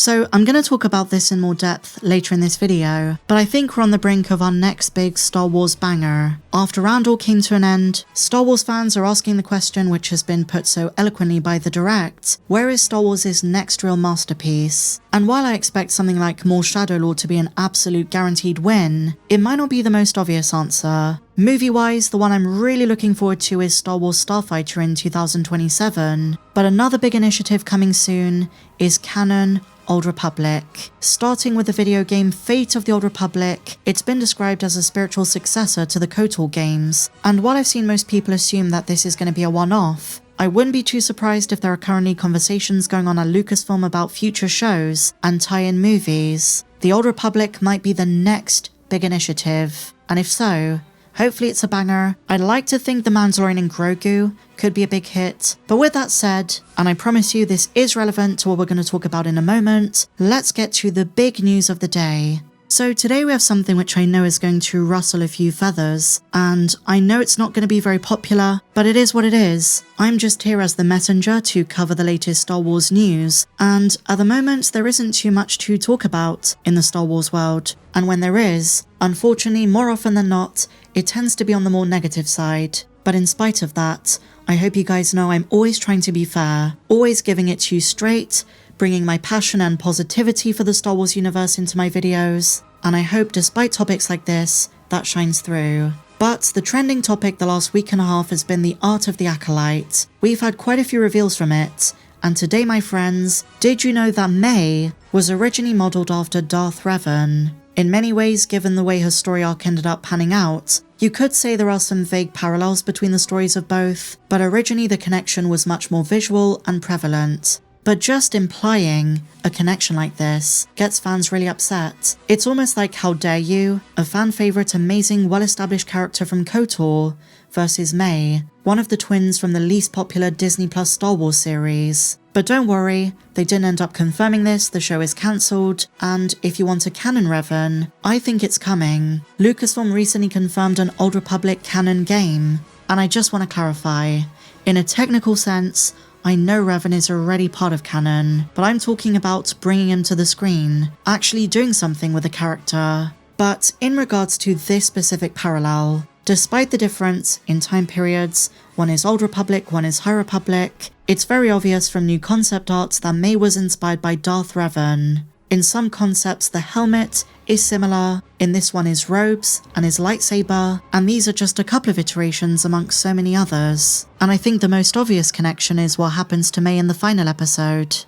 So I'm going to talk about this in more depth later in this video, but I think we're on the brink of our next big Star Wars banger. After Andor came to an end, Star Wars fans are asking the question which has been put so eloquently by The Direct: where is Star Wars' next real masterpiece? And while I expect something like more Shadow Lord to be an absolute guaranteed win, it might not be the most obvious answer. Movie-wise, the one I'm really looking forward to is Star Wars Starfighter in 2027, but another big initiative coming soon is canon Old Republic. Starting with the video game Fate of the Old Republic, it's been described as a spiritual successor to the KOTOR games, and while I've seen most people assume that this is going to be a one-off, I wouldn't be too surprised if there are currently conversations going on at Lucasfilm about future shows and tie-in movies. The Old Republic might be the next big initiative, and if so, hopefully it's a banger. I'd like to think The Mandalorian and Grogu could be a big hit. But with that said, and I promise you this is relevant to what we're going to talk about in a moment, let's get to the big news of the day. So today we have something which I know is going to rustle a few feathers, and I know it's not going to be very popular, but it is what it is. I'm just here as the messenger to cover the latest Star Wars news, and at the moment there isn't too much to talk about in the Star Wars world, and when there is, unfortunately more often than not, it tends to be on the more negative side. But in spite of that, I hope you guys know I'm always trying to be fair, always giving it to you straight, bringing my passion and positivity for the Star Wars universe into my videos, and I hope despite topics like this, that shines through. But the trending topic the last week and a half has been the art of the Acolyte. We've had quite a few reveals from it, and today my friends, did you know that May was originally modelled after Darth Revan? In many ways, given the way her story arc ended up panning out, you could say there are some vague parallels between the stories of both, but originally the connection was much more visual and prevalent. But just implying a connection like this gets fans really upset. It's almost like how dare you, a fan favourite amazing well-established character from KOTOR versus May, one of the twins from the least popular Disney Plus Star Wars series. But don't worry, they didn't end up confirming this, the show is cancelled, and if you want a canon Revan, I think it's coming. Lucasfilm recently confirmed an Old Republic canon game, and I just want to clarify, in a technical sense, I know Revan is already part of canon, but I'm talking about bringing him to the screen, actually doing something with the character. But in regards to this specific parallel, despite the difference in time periods, one is Old Republic, one is High Republic, it's very obvious from new concept art that May was inspired by Darth Revan. In some concepts, the helmet is similar, in this one is robes and his lightsaber, and these are just a couple of iterations amongst so many others. And I think the most obvious connection is what happens to May in the final episode.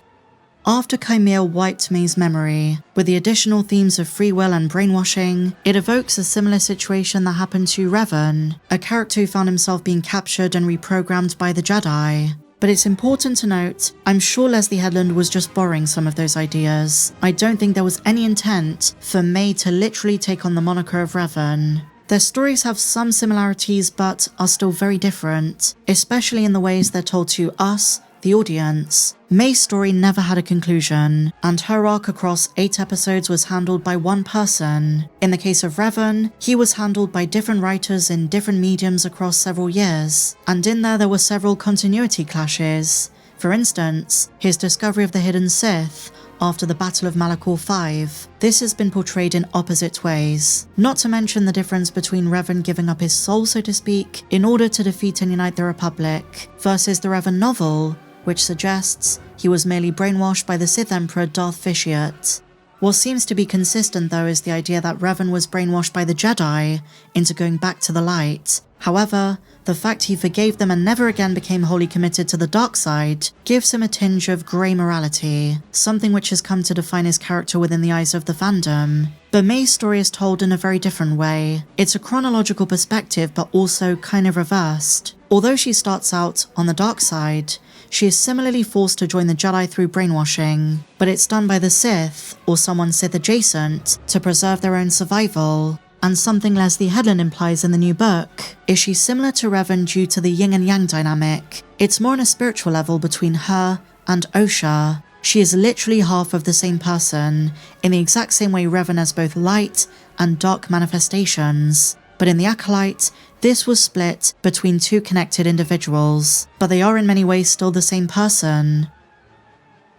After Chimera wiped May's memory, with the additional themes of free will and brainwashing, it evokes a similar situation that happened to Revan, a character who found himself being captured and reprogrammed by the Jedi. But it's important to note, I'm sure Leslye Headland was just borrowing some of those ideas. I don't think there was any intent for May to literally take on the moniker of Revan. Their stories have some similarities but are still very different, especially in the ways they're told to us, the audience. May's story never had a conclusion, and her arc across 8 episodes was handled by one person. In the case of Revan, he was handled by different writers in different mediums across several years, and in there were several continuity clashes. For instance, his discovery of the hidden Sith after the Battle of Malachor 5. This has been portrayed in opposite ways. Not to mention the difference between Revan giving up his soul, so to speak, in order to defeat and unite the Republic, versus the Revan novel, which suggests he was merely brainwashed by the Sith Emperor Darth Vitiate. What seems to be consistent though is the idea that Revan was brainwashed by the Jedi into going back to the light. However, the fact he forgave them and never again became wholly committed to the dark side gives him a tinge of grey morality, something which has come to define his character within the eyes of the fandom. But May's story is told in a very different way. It's a chronological perspective but also kind of reversed. Although she starts out on the dark side, she is similarly forced to join the Jedi through brainwashing, but it's done by the Sith, or someone Sith adjacent, to preserve their own survival. And something Leslye Headland implies in the new book is she's similar to Revan due to the yin and yang dynamic. It's more on a spiritual level between her and Osha. She is literally half of the same person, in the exact same way Revan has both light and dark manifestations. But in the Acolyte, this was split between 2 connected individuals, but they are in many ways still the same person.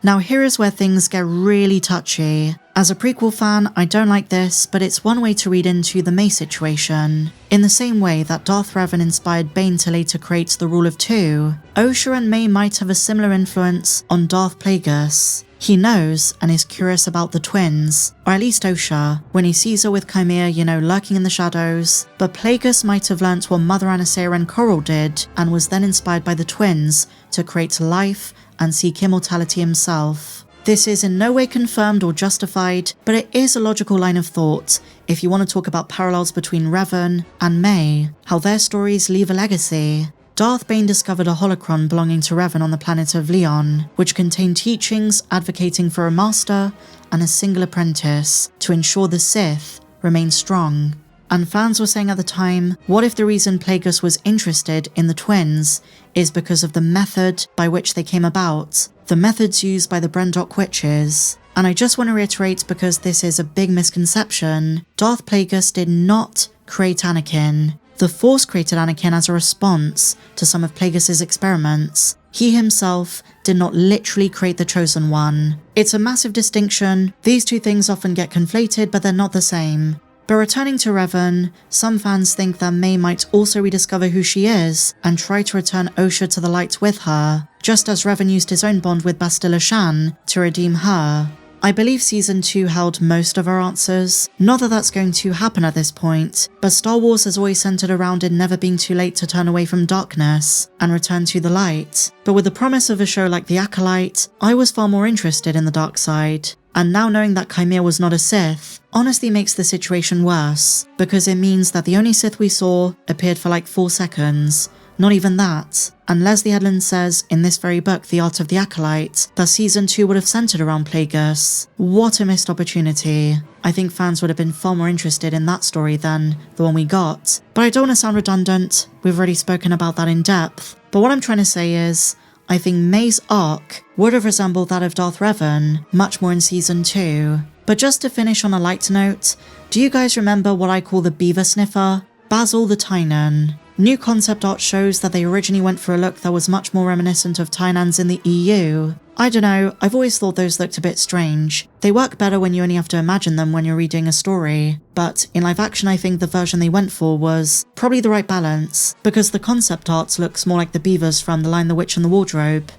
Now here is where things get really touchy. As a prequel fan, I don't like this, but it's one way to read into the May situation. In the same way that Darth Revan inspired Bane to later create the Rule of Two, Osha and May might have a similar influence on Darth Plagueis. He knows and is curious about the twins, or at least Osha, when he sees her with Chimera, lurking in the shadows, but Plagueis might have learnt what Mother Anastasia and Coral did, and was then inspired by the twins to create life and seek immortality himself. This is in no way confirmed or justified, but it is a logical line of thought if you want to talk about parallels between Revan and May, how their stories leave a legacy. Darth Bane discovered a holocron belonging to Revan on the planet of Leon, which contained teachings advocating for a master and a single apprentice to ensure the Sith remain strong. And fans were saying at the time, what if the reason Plagueis was interested in the twins is because of the method by which they came about, the methods used by the Brendok witches? And I just want to reiterate, because this is a big misconception, Darth Plagueis did not create Anakin. The Force created Anakin as a response to some of Plagueis' experiments. He himself did not literally create the Chosen One. It's a massive distinction. These two things often get conflated, but they're not the same. But returning to Revan, some fans think that May might also rediscover who she is and try to return Osha to the light with her, just as Revan used his own bond with Bastila Shan to redeem her. I believe Season 2 held most of our answers. Not that that's going to happen at this point, but Star Wars has always centered around it never being too late to turn away from darkness and return to the light. But with the promise of a show like The Acolyte, I was far more interested in the dark side. And now knowing that Chimera was not a Sith honestly makes the situation worse, because it means that the only Sith we saw appeared for like 4 seconds. Not even that. And Leslye Headland says in this very book, The Art of the Acolyte, that Season 2 would have centered around Plagueis. What a missed opportunity. I think fans would have been far more interested in that story than the one we got. But I don't want to sound redundant, we've already spoken about that in depth. But what I'm trying to say is, I think May's arc would have resembled that of Darth Revan much more in Season 2. But just to finish on a light note, do you guys remember what I call the beaver sniffer? Basil the Tynan. New concept art shows that they originally went for a look that was much more reminiscent of Tynans in the EU. I don't know, I've always thought those looked a bit strange. They work better when you only have to imagine them when you're reading a story, but in live action I think the version they went for was probably the right balance, because the concept art looks more like the beavers from The Lion, the Witch and the Wardrobe.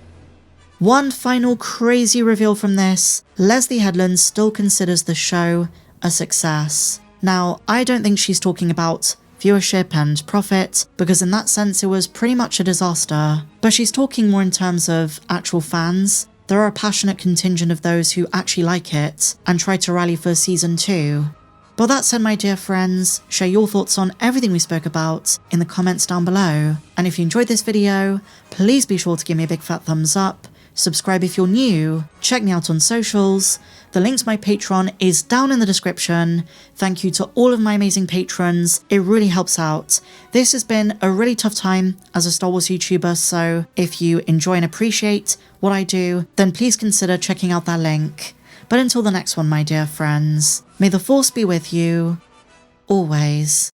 One final crazy reveal from this, Leslye Headland still considers the show a success. Now, I don't think she's talking about viewership and profit, because in that sense it was pretty much a disaster. But she's talking more in terms of actual fans. There are a passionate contingent of those who actually like it and try to rally for Season 2. But that said, my dear friends, share your thoughts on everything we spoke about in the comments down below. And if you enjoyed this video, please be sure to give me a big fat thumbs up, subscribe if you're new, check me out on socials. The link to my Patreon is down in the description. Thank you to all of my amazing patrons, it really helps out. This has been a really tough time as a Star Wars YouTuber, so if you enjoy and appreciate what I do, then please consider checking out that link. But until the next one, my dear friends, may the Force be with you, always.